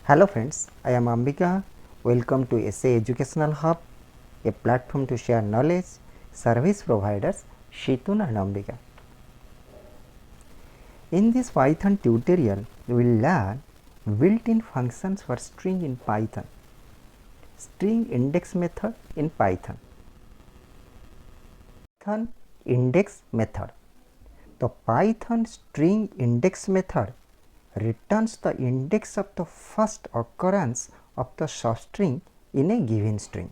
Hello friends, I am Ambika. Welcome to SA Educational Hub, a platform to share knowledge, service providers Shitun and Ambika. In this Python tutorial, we will learn built-in functions for string in Python, string index method in Python, Python index method. The Python string index method returns the index of the first occurrence of the substring in a given string.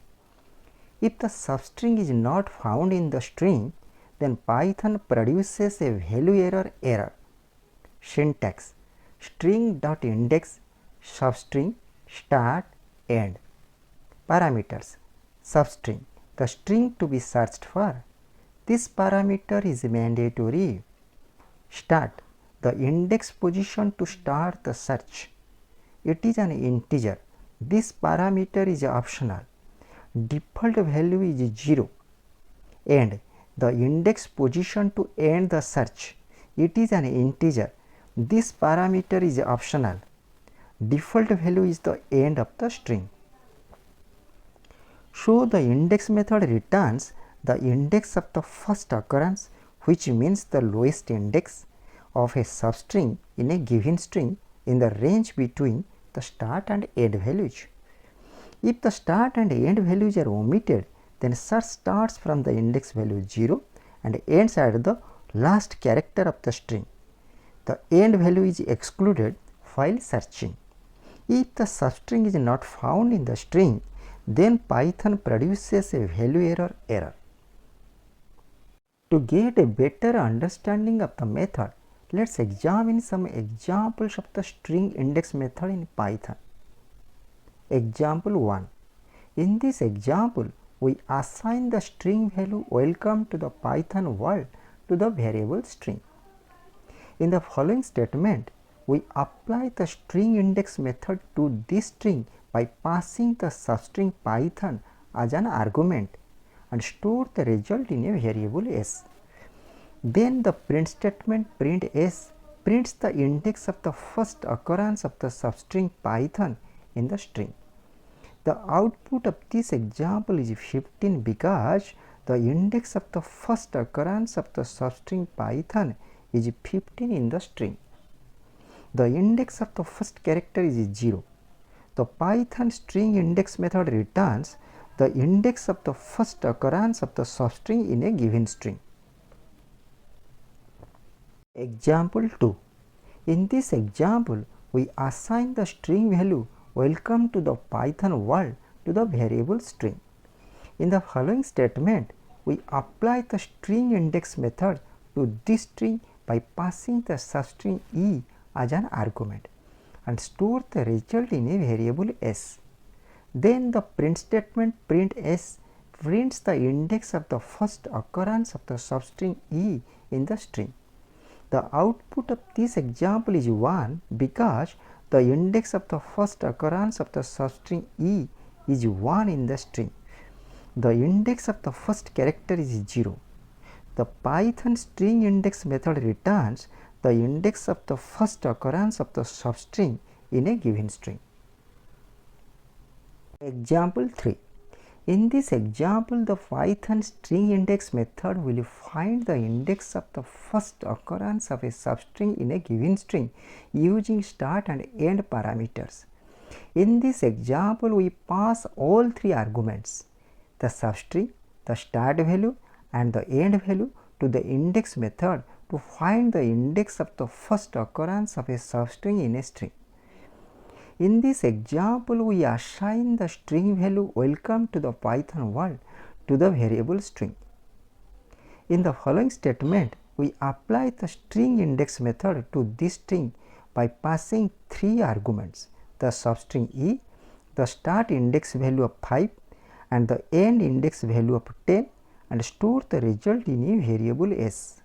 If the substring is not found in the string, then Python produces a ValueError error. Syntax: string.index substring start end. Parameters: substring, the string to be searched for. This parameter is mandatory. Start, the index position to start the search. It is an integer. This parameter is optional. Default value is 0. End, the index position to end the search. It is an integer. This parameter is optional. Default value is the end of the string. So the index method returns the index of the first occurrence, which means the lowest index of a substring in a given string in the range between the start and end values. If the start and end values are omitted, then search starts from the index value 0 and ends at the last character of the string. The end value is excluded while searching. If the substring is not found in the string, then Python produces a ValueError error. To get a better understanding of the method, let's examine some examples of the string index method in Python. Example 1. In this example, we assign the string value welcome to the Python world to the variable string. In the following statement, we apply the string index method to this string by passing the substring Python as an argument and store the result in a variable s. Then the print statement print s prints the index of the first occurrence of the substring Python in the string. The output of this example is 15 because the index of the first occurrence of the substring Python is 15 in the string. The index of the first character is 0. The Python string index method returns the index of the first occurrence of the substring in a given string. Example 2. In this example, we assign the string value welcome to the Python world to the variable string. In the following statement, we apply the string index method to this string by passing the substring e as an argument and store the result in a variable s. Then the print statement print s prints the index of the first occurrence of the substring e in the string. The output of this example is 1 because the index of the first occurrence of the substring e is 1 in the string. The index of the first character is 0. The Python string index method returns the index of the first occurrence of the substring in a given string. Example 3. In this example, the Python string index method will find the index of the first occurrence of a substring in a given string using start and end parameters. In this example, we pass all three arguments, the substring, the start value and the end value, to the index method to find the index of the first occurrence of a substring in a string. In this example, we assign the string value welcome to the Python world to the variable string. In the following statement, we apply the string index method to this string by passing three arguments, the substring e, the start index value of 5 and the end index value of 10, and store the result in a variable s.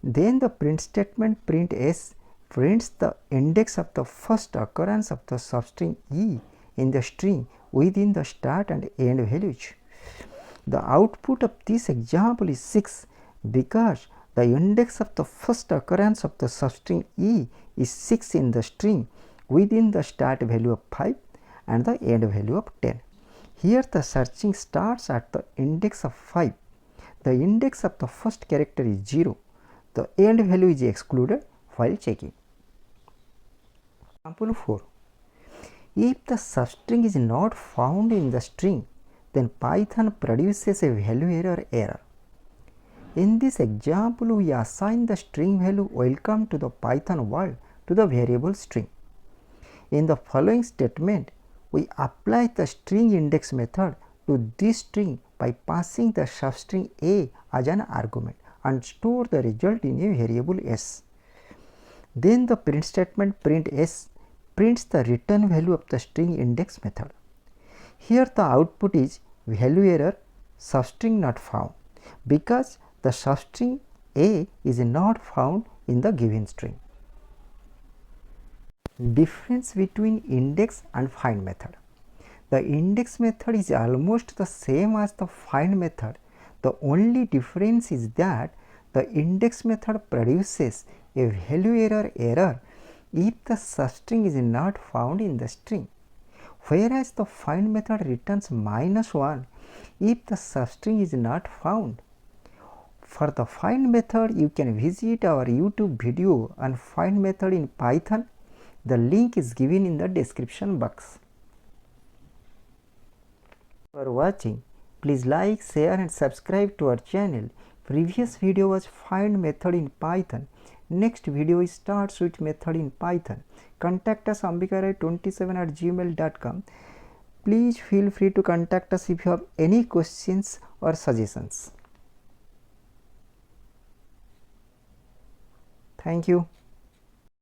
Then the print statement print s prints the index of the first occurrence of the substring e in the string within the start and end values. The output of this example is 6 because the index of the first occurrence of the substring e is 6 in the string within the start value of 5 and the end value of 10. Here the searching starts at the index of 5. The index of the first character is 0. The end value is excluded while checking. Example 4. If the substring is not found in the string, then Python produces a ValueError. In this example, we assign the string value welcome to the Python world to the variable string. In the following statement, we apply the string index method to this string by passing the substring a as an argument and store the result in a variable s. Then the print statement print s prints the return value of the string index method. Here the output is ValueError substring not found, because the substring a is not found in the given string. Difference between index and find method. The index method is almost the same as the find method. The only difference is that the index method produces a ValueError if the substring is not found in the string, whereas the find method returns -1 if the substring is not found. For the find method, you can visit our YouTube video on find method in Python. The link is given in the description box. For watching, please like, share and subscribe to our channel. Previous video was find method in Python. Next video starts with method in Python. Contact us ambikarai27@gmail.com. Please feel free to contact us if you have any questions or suggestions. Thank you.